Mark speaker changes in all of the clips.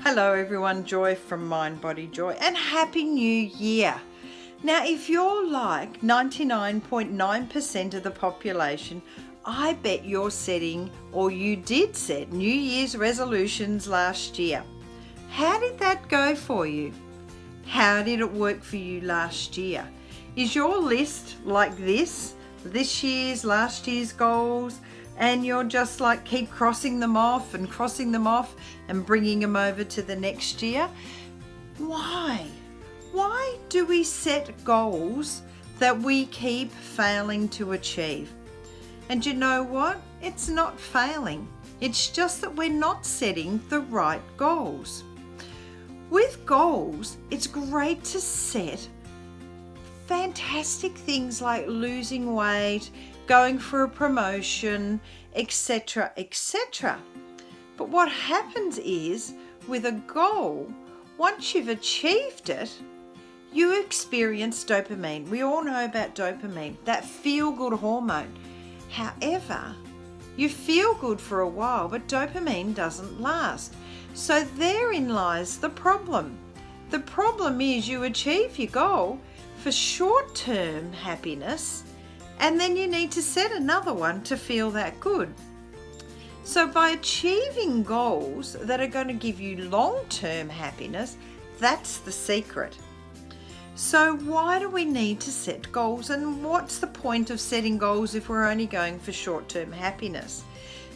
Speaker 1: Hello everyone, Joy from Mind Body Joy, and Happy New Year. Now if you're like 99.9% of the population, I bet you're setting, or you did set, New Year's resolutions last year. How did that go for you? How did it work for you last year? Is your list like this year's, last year's goals, and you're just like keep crossing them off and bringing them over to the next year? Why do we set goals that we keep failing to achieve? And you know what? It's not failing. It's just that we're not setting the right goals. With goals, it's great to set fantastic things like losing weight, going for a promotion, etc., etc. But what happens is, with a goal, once you've achieved it, you experience dopamine. We all know about dopamine, that feel-good hormone. However, you feel good for a while, but dopamine doesn't last. So therein lies the problem. The problem is you achieve your goal for short-term happiness, and then you need to set another one to feel that good. So by achieving goals that are going to give you long-term happiness, that's the secret. So why do we need to set goals, and what's the point of setting goals if we're only going for short-term happiness?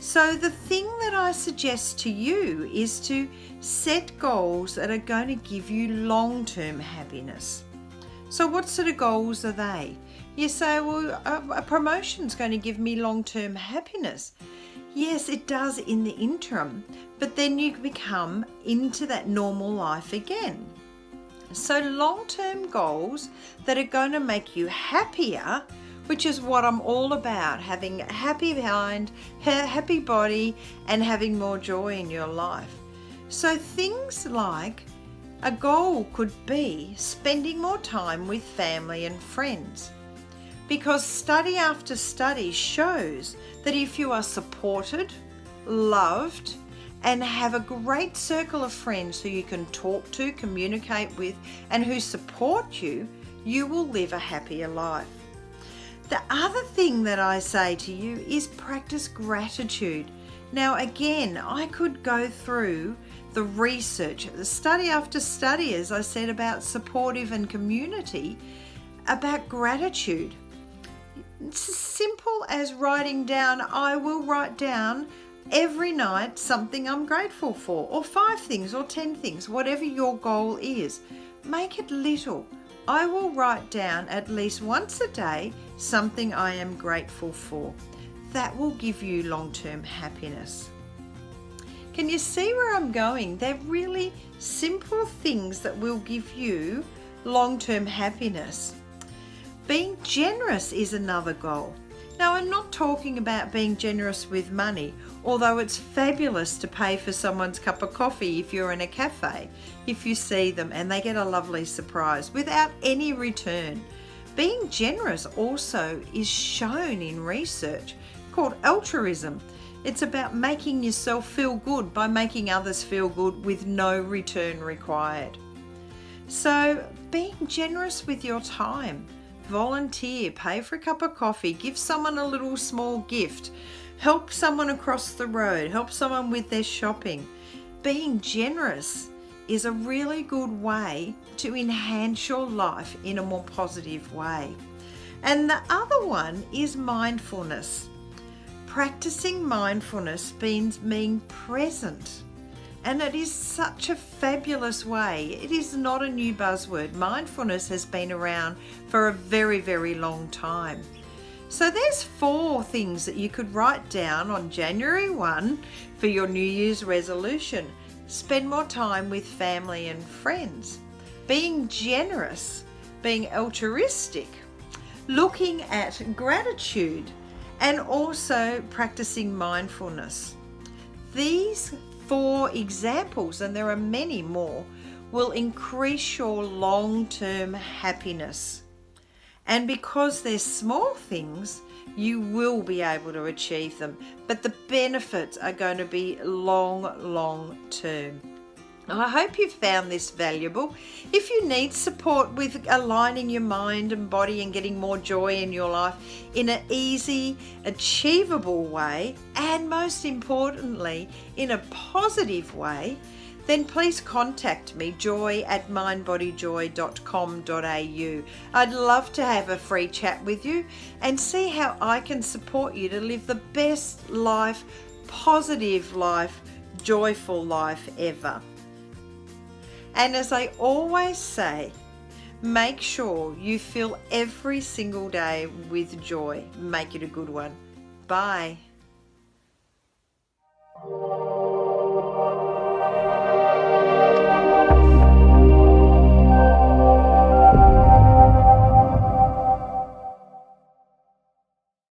Speaker 1: So the thing that I suggest to you is to set goals that are going to give you long-term happiness. So what sort of goals are they? You say, well, a promotion's going to give me long-term happiness. Yes, it does in the interim, but then you become into that normal life again. So long-term goals that are going to make you happier, which is what I'm all about, having a happy mind, happy body, and having more joy in your life. So things like a goal could be spending more time with family and friends. Because study after study shows that if you are supported, loved, and have a great circle of friends who you can talk to, communicate with, and who support you, you will live a happier life. The other thing that I say to you is practice gratitude. Now again, I could go through the research, the study after study, as I said, about supportive and community, about gratitude. It's as simple as writing down, I will write down every night something I'm grateful for, or 5 things or 10 things, whatever your goal is. Make it little. I will write down at least once a day something I am grateful for. That will give you long-term happiness. Can you see where I'm going? They're really simple things that will give you long-term happiness. Being generous is another goal. Now, I'm not talking about being generous with money, although it's fabulous to pay for someone's cup of coffee if you're in a cafe, if you see them and they get a lovely surprise without any return. Being generous also is shown in research called altruism. It's about making yourself feel good by making others feel good with no return required. So being generous with your time. Volunteer, pay for a cup of coffee, give someone a little small gift, help someone across the road, help someone with their shopping. Being generous is a really good way to enhance your life in a more positive way. And the other one is mindfulness. Practicing mindfulness means being present. And it is such a fabulous way. It is not a new buzzword. Mindfulness has been around for a very, very long time. So there's 4 things that you could write down on January 1 for your New Year's resolution. Spend more time with family and friends. Being generous, being altruistic, looking at gratitude, and also practicing mindfulness. These 4 examples, and there are many more, will increase your long-term happiness. And because they're small things, you will be able to achieve them. But the benefits are going to be long term. I hope you've found this valuable. If you need support with aligning your mind and body and getting more joy in your life in an easy, achievable way, and most importantly, in a positive way, then please contact me, joy@mindbodyjoy.com.au. I'd love to have a free chat with you and see how I can support you to live the best life, positive life, joyful life ever. And as I always say, make sure you fill every single day with joy. Make it a good one. Bye.